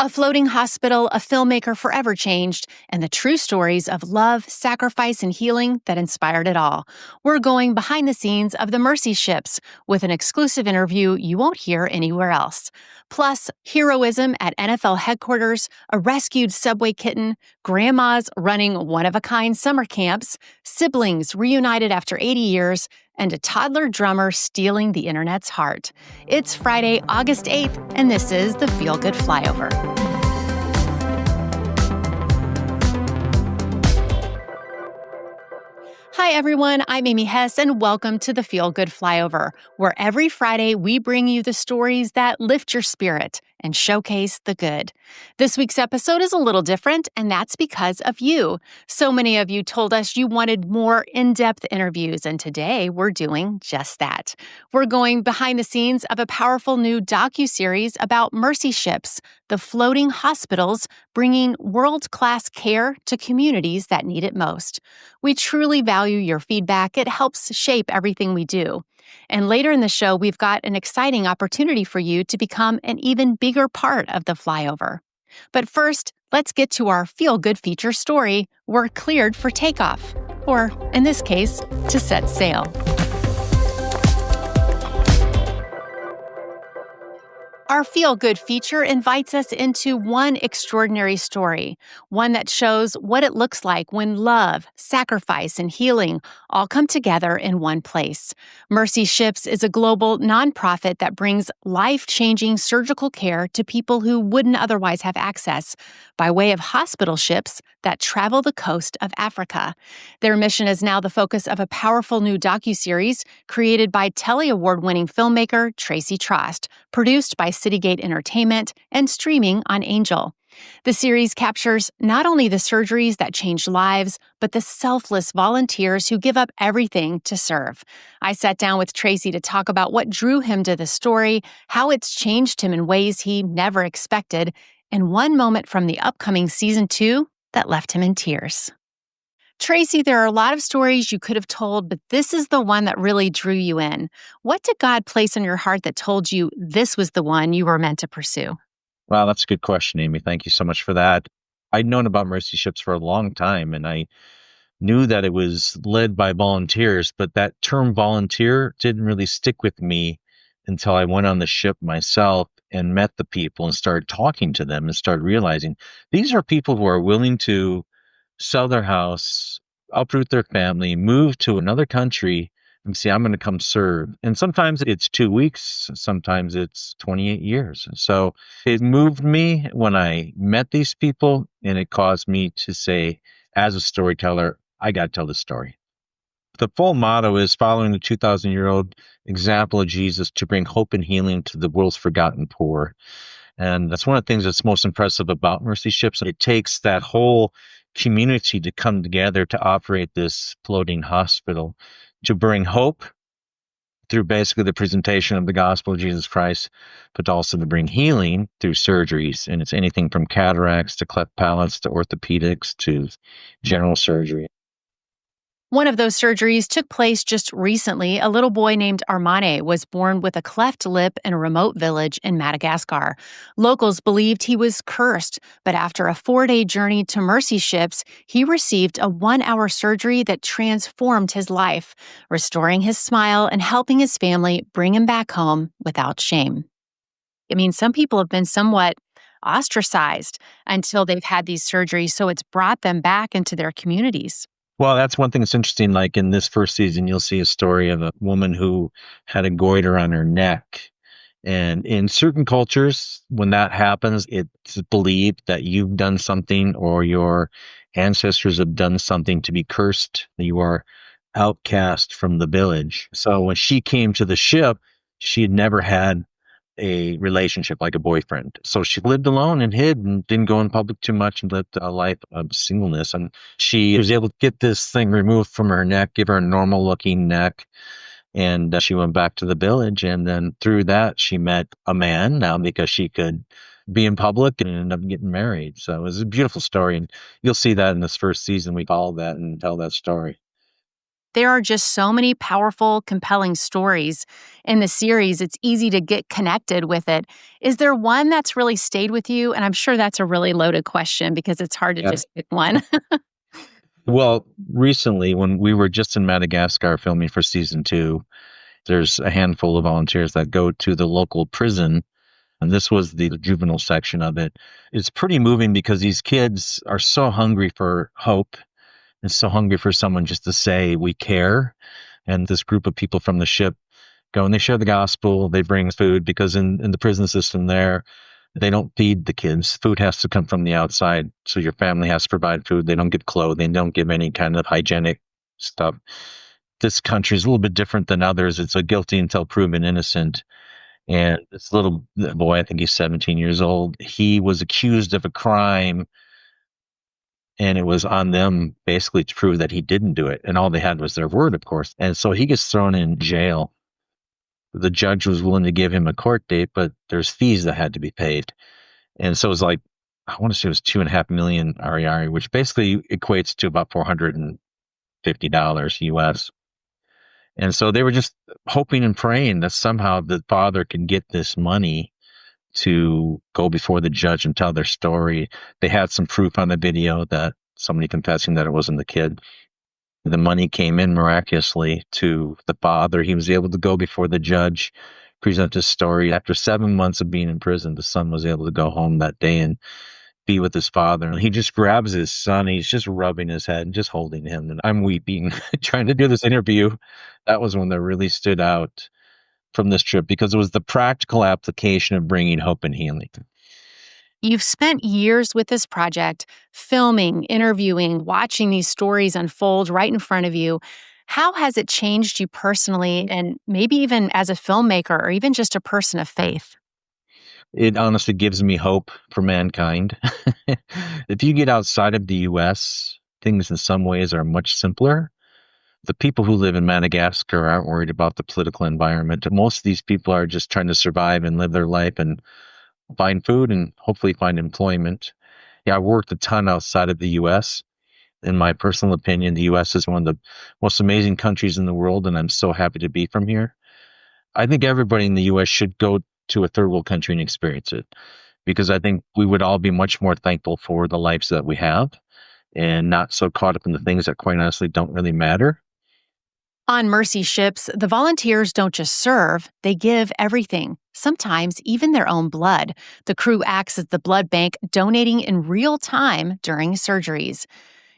A floating hospital, a filmmaker forever changed, and the true stories of love, sacrifice, and healing that inspired it all. We're going behind the scenes of the Mercy Ships with an exclusive interview you won't hear anywhere else. Plus, heroism at NFL headquarters, a rescued subway kitten, grandmas running one-of-a-kind summer camps, siblings reunited after 80 years, and a toddler drummer stealing the internet's heart. It's Friday, August 8th, and this is the Feel Good Flyover. Hi, everyone. I'm Amy Hess, and welcome to the Feel Good Flyover, where every Friday we bring you the stories that lift your spirit and showcase the good. This week's episode is a little different, and that's because of you. So many of you told us you wanted more in-depth interviews, and today we're doing just that. We're going behind the scenes of a powerful new docuseries about Mercy Ships, the floating hospitals bringing world-class care to communities that need it most. We truly value your feedback. It helps shape everything we do. And later in the show, we've got an exciting opportunity for you to become an even bigger part of the flyover. But first, let's get to our feel-good feature story. We're cleared for takeoff, or in this case, to set sail. Our Feel Good feature invites us into one extraordinary story, one that shows what it looks like when love, sacrifice, and healing all come together in one place. Mercy Ships is a global nonprofit that brings life-changing surgical care to people who wouldn't otherwise have access by way of hospital ships that travel the coast of Africa. Their mission is now the focus of a powerful new docuseries created by Telly Award-winning filmmaker Tracy Trost, produced by Citygate Entertainment, and streaming on Angel. The series captures not only the surgeries that changed lives, but the selfless volunteers who give up everything to serve. I sat down with Tracy to talk about what drew him to the story, how it's changed him in ways he never expected, and one moment from the upcoming season 2 that left him in tears. Tracy, there are a lot of stories you could have told, but this is the one that really drew you in. What did God place in your heart that told you this was the one you were meant to pursue? Wow, that's a good question, Amy. Thank you so much for that. I'd known about Mercy Ships for a long time, and I knew that it was led by volunteers, but that term volunteer didn't really stick with me until I went on the ship myself and met the people and started talking to them and started realizing these are people who are willing to sell their house, uproot their family, move to another country and say, I'm going to come serve. And sometimes it's 2 weeks, sometimes it's 28 years. So it moved me when I met these people, and it caused me to say, as a storyteller, I got to tell the story. The full motto is following the 2,000-year-old example of Jesus to bring hope and healing to the world's forgotten poor. And that's one of the things that's most impressive about Mercy Ships. It takes that whole community to come together to operate this floating hospital, to bring hope through basically the presentation of the gospel of Jesus Christ, but also to bring healing through surgeries. And it's anything from cataracts to cleft palates to orthopedics to general surgery. One of those surgeries took place just recently. A little boy named Armane was born with a cleft lip in a remote village in Madagascar. Locals believed he was cursed, but after a 4-day journey to Mercy Ships, he received a 1-hour surgery that transformed his life, restoring his smile and helping his family bring him back home without shame. I mean, some people have been somewhat ostracized until they've had these surgeries, so it's brought them back into their communities. Well, that's one thing that's interesting. Like in this first season, you'll see a story of a woman who had a goiter on her neck. And in certain cultures, when that happens, it's believed that you've done something or your ancestors have done something to be cursed. You are outcast from the village. So when she came to the ship, she had never had a relationship like a boyfriend. So she lived alone and hid and didn't go in public too much and lived a life of singleness. And she was able to get this thing removed from her neck, give her a normal looking neck. And she went back to the village. And then through that, she met a man now because she could be in public and end up getting married. So it was a beautiful story. And you'll see that in this first season. We follow that and tell that story. There are just so many powerful, compelling stories in the series. It's easy to get connected with it. Is there one that's really stayed with you? And I'm sure that's a really loaded question because it's hard to Yeah. just pick one. Well, recently, when we were just in Madagascar filming for season 2, there's a handful of volunteers that go to the local prison, and this was the juvenile section of it. It's pretty moving because these kids are so hungry for hope and so hungry for someone just to say, we care. And this group of people from the ship go and they share the gospel. They bring food because in the prison system there, they don't feed the kids. Food has to come from the outside. So your family has to provide food. They don't give clothing. They don't give any kind of hygienic stuff. This country is a little bit different than others. It's a guilty until proven innocent. And this little boy, I think he's 17 years old, he was accused of a crime, and it was on them basically to prove that he didn't do it. And all they had was their word, of course. And so he gets thrown in jail. The judge was willing to give him a court date, but there's fees that had to be paid. And so it was like, I want to say it was 2.5 million RER, which basically equates to about $450 US. And so they were just hoping and praying that somehow the father can get this money to go before the judge and tell their story. They had some proof on the video that somebody confessing that it wasn't the kid. The money came in miraculously to the father. He was able to go before the judge, present his story. After 7 months of being in prison, the son was able to go home that day and be with his father. And he just grabs his son. He's just rubbing his head and just holding him. And I'm weeping trying to do this interview. That was one that really stood out from this trip because it was the practical application of bringing hope and healing. You've spent years with this project, filming, interviewing, watching these stories unfold right in front of you. How has it changed you personally and maybe even as a filmmaker or even just a person of faith? It honestly gives me hope for mankind. If you get outside of the US, things in some ways are much simpler. The people who live in Madagascar aren't worried about the political environment. Most of these people are just trying to survive and live their life and find food and hopefully find employment. Yeah, I worked a ton outside of the US. In my personal opinion, the US is one of the most amazing countries in the world, and I'm so happy to be from here. I think everybody in the US should go to a third world country and experience it because I think we would all be much more thankful for the lives that we have and not so caught up in the things that quite honestly don't really matter. On Mercy ships, the volunteers don't just serve, they give everything, sometimes even their own blood. The crew acts as the blood bank, donating in real time during surgeries.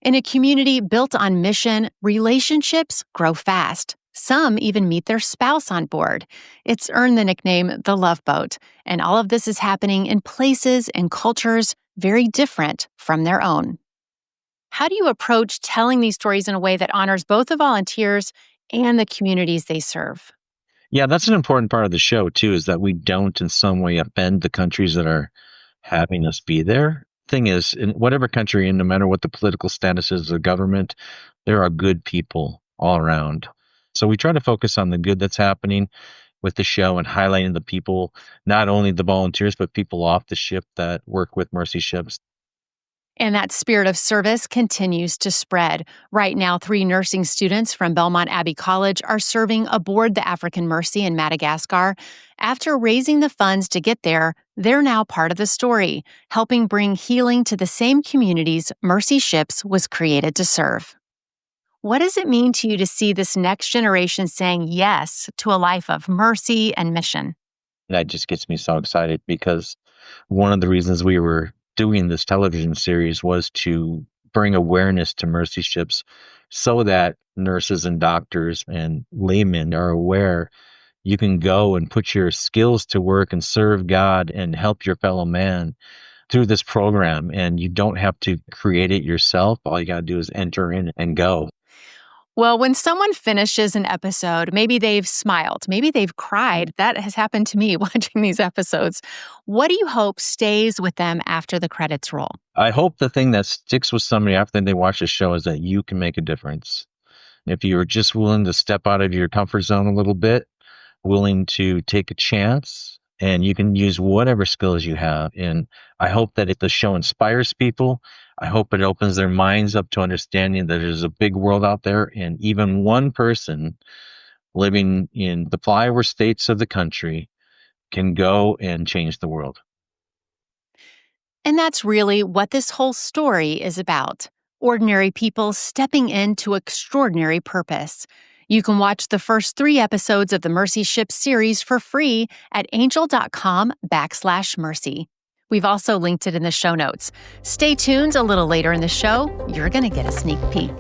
In a community built on mission, relationships grow fast. Some even meet their spouse on board. It's earned the nickname the Love Boat, and all of this is happening in places and cultures very different from their own. How do you approach telling these stories in a way that honors both the volunteers and the communities they serve? Yeah, that's an important part of the show too, is that we don't in some way offend the countries that are having us be there. Thing is, in whatever country, and no matter what the political status is of the government, there are good people all around. So we try to focus on the good that's happening with the show and highlighting the people, not only the volunteers, but people off the ship that work with Mercy ships. And that spirit of service continues to spread. Right now, 3 nursing students from Belmont Abbey College are serving aboard the African Mercy in Madagascar. After raising the funds to get there, they're now part of the story, helping bring healing to the same communities Mercy Ships was created to serve. What does it mean to you to see this next generation saying yes to a life of mercy and mission? That just gets me so excited because one of the reasons we were doing this television series was to bring awareness to mercy ships so that nurses and doctors and laymen are aware you can go and put your skills to work and serve God and help your fellow man through this program. And you don't have to create it yourself. All you got to do is enter in and go. Well, when someone finishes an episode, maybe they've smiled, maybe they've cried. That has happened to me watching these episodes. What do you hope stays with them after the credits roll? I hope the thing that sticks with somebody after they watch the show is that you can make a difference. If you're just willing to step out of your comfort zone a little bit, willing to take a chance, and you can use whatever skills you have. And I hope that if the show inspires people, I hope it opens their minds up to understanding that there's a big world out there, and even one person living in the flyover states of the country can go and change the world. And that's really what this whole story is about. Ordinary people stepping into extraordinary purpose. You can watch the first 3 episodes of the Mercy Ship series for free at angel.com/mercy. We've also linked it in the show notes. Stay tuned a little later in the show. You're going to get a sneak peek.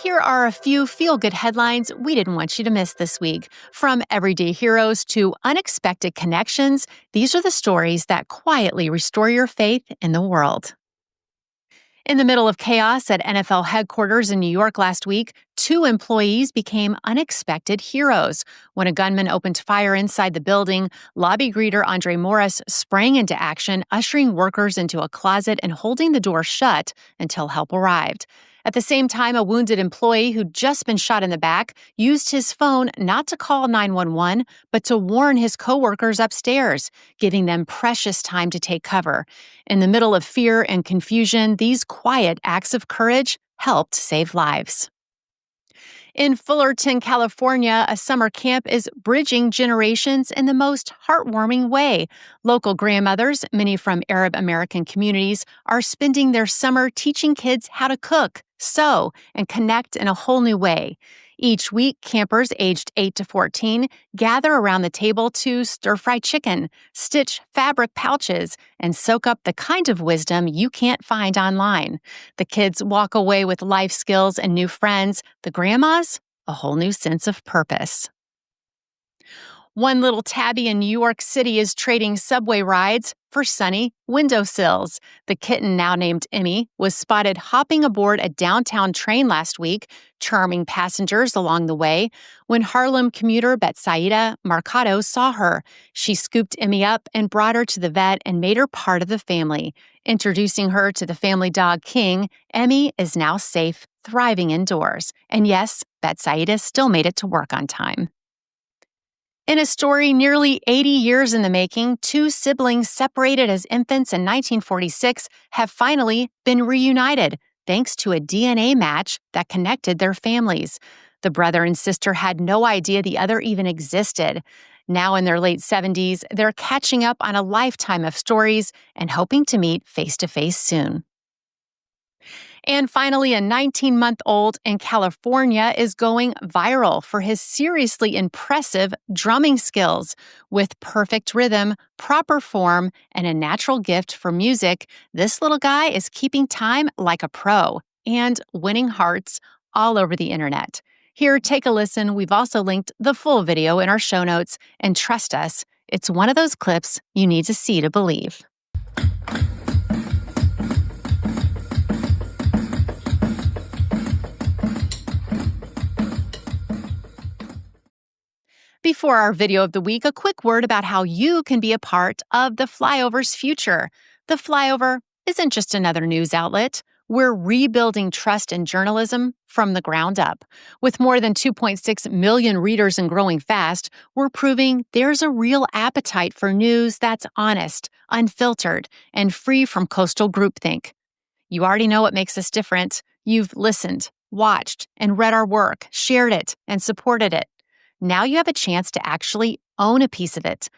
Here are a few feel-good headlines we didn't want you to miss this week. From everyday heroes to unexpected connections, these are the stories that quietly restore your faith in the world. In the middle of chaos at NFL headquarters in New York last week, 2 employees became unexpected heroes. When a gunman opened fire inside the building, lobby greeter Andre Morris sprang into action, ushering workers into a closet and holding the door shut until help arrived. At the same time, a wounded employee who'd just been shot in the back used his phone not to call 911, but to warn his coworkers upstairs, giving them precious time to take cover. In the middle of fear and confusion, these quiet acts of courage helped save lives. In Fullerton, California, a summer camp is bridging generations in the most heartwarming way. Local grandmothers, many from Arab American communities, are spending their summer teaching kids how to cook, sew, and connect in a whole new way. Each week, campers aged 8 to 14 gather around the table to stir-fry chicken, stitch fabric pouches, and soak up the kind of wisdom you can't find online. The kids walk away with life skills and new friends. The grandmas, a whole new sense of purpose. One little tabby in New York City is trading subway rides for sunny windowsills. The kitten, now named Emmy, was spotted hopping aboard a downtown train last week, charming passengers along the way. When Harlem commuter Betsaida Marcado saw her, she scooped Emmy up and brought her to the vet and made her part of the family. Introducing her to the family dog King, Emmy is now safe, thriving indoors. And yes, Betsaida still made it to work on time. In a story nearly 80 years in the making, 2 siblings separated as infants in 1946 have finally been reunited thanks to a DNA match that connected their families. The brother and sister had no idea the other even existed. Now in their late 70s, they're catching up on a lifetime of stories and hoping to meet face-to-face soon. And finally, a 19-month-old in California is going viral for his seriously impressive drumming skills. With perfect rhythm, proper form, and a natural gift for music, this little guy is keeping time like a pro and winning hearts all over the internet. Here, take a listen. We've also linked the full video in our show notes, and trust us, it's one of those clips you need to see to believe. Before our video of the week, a quick word about how you can be a part of the Flyover's future. The Flyover isn't just another news outlet. We're rebuilding trust in journalism from the ground up. With more than 2.6 million readers and growing fast, we're proving there's a real appetite for news that's honest, unfiltered, and free from coastal groupthink. You already know what makes us different. You've listened, watched, and read our work, shared it, and supported it. Now you have a chance to actually own a piece of it.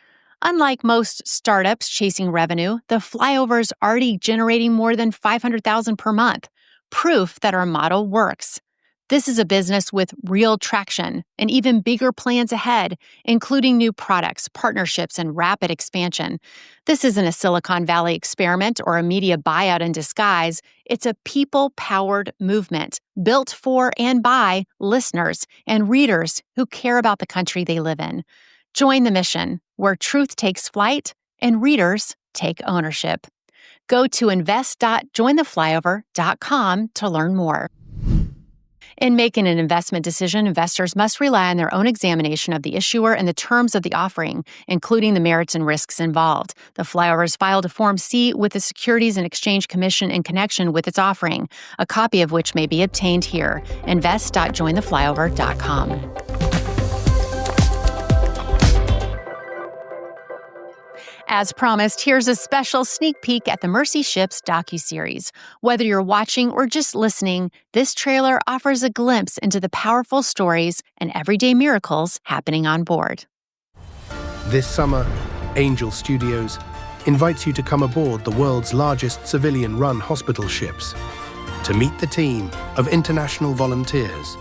Unlike most startups chasing revenue, the Flyover is already generating more than $500,000 per month, proof that our model works. This is a business with real traction and even bigger plans ahead, including new products, partnerships, and rapid expansion. This isn't a Silicon Valley experiment or a media buyout in disguise. It's a people-powered movement built for and by listeners and readers who care about the country they live in. Join the mission where truth takes flight and readers take ownership. Go to invest.jointheflyover.com to learn more. In making an investment decision, investors must rely on their own examination of the issuer and the terms of the offering, including the merits and risks involved. The Flyover has filed a Form C with the Securities and Exchange Commission in connection with its offering, a copy of which may be obtained here. Invest.jointheflyover.com. As promised, here's a special sneak peek at the Mercy Ships docuseries. Whether you're watching or just listening, this trailer offers a glimpse into the powerful stories and everyday miracles happening on board. This summer, Angel Studios invites you to come aboard the world's largest civilian-run hospital ships to meet the team of international volunteers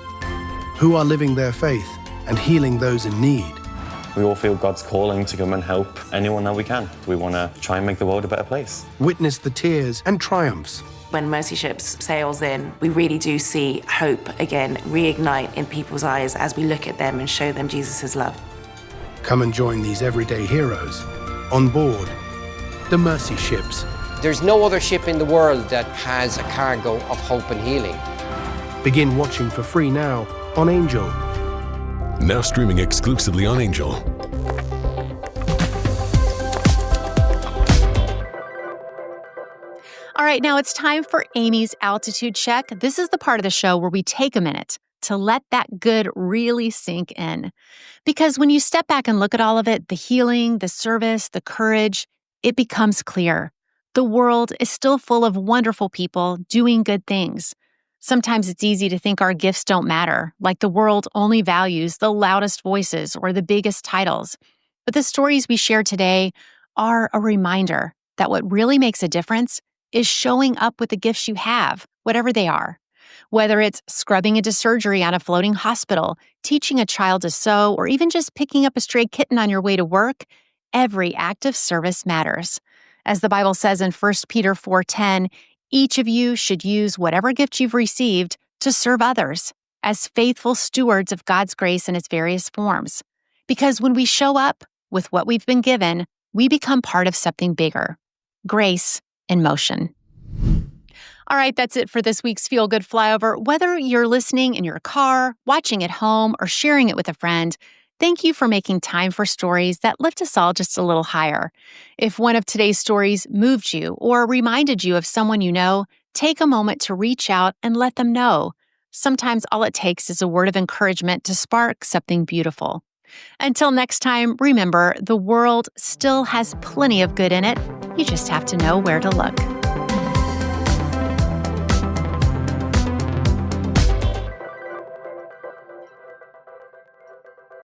who are living their faith and healing those in need. We all feel God's calling to come and help anyone that we can. We want to try and make the world a better place. Witness the tears and triumphs. When Mercy Ships sails in, we really do see hope again reignite in people's eyes as we look at them and show them Jesus' love. Come and join these everyday heroes on board the Mercy Ships. There's no other ship in the world that has a cargo of hope and healing. Begin watching for free now on Angel. Now streaming exclusively on Angel. All right, now it's time for Amy's Altitude Check. This is the part of the show where we take a minute to let that good really sink in. Because when you step back and look at all of it, the healing, the service, the courage, it becomes clear. The world is still full of wonderful people doing good things. Sometimes it's easy to think our gifts don't matter, like the world only values the loudest voices or the biggest titles. But the stories we share today are a reminder that what really makes a difference is showing up with the gifts you have, whatever they are. Whether it's scrubbing into surgery on a floating hospital, teaching a child to sew, or even just picking up a stray kitten on your way to work, every act of service matters. As the Bible says in 1 Peter 4:10, each of you should use whatever gift you've received to serve others as faithful stewards of God's grace in its various forms. Because when we show up with what we've been given, we become part of something bigger. Grace in motion. All right, that's it for this week's Feel Good Flyover. Whether you're listening in your car, watching at home, or sharing it with a friend, thank you for making time for stories that lift us all just a little higher. If one of today's stories moved you or reminded you of someone you know, take a moment to reach out and let them know. Sometimes all it takes is a word of encouragement to spark something beautiful. Until next time, remember, the world still has plenty of good in it. You just have to know where to look.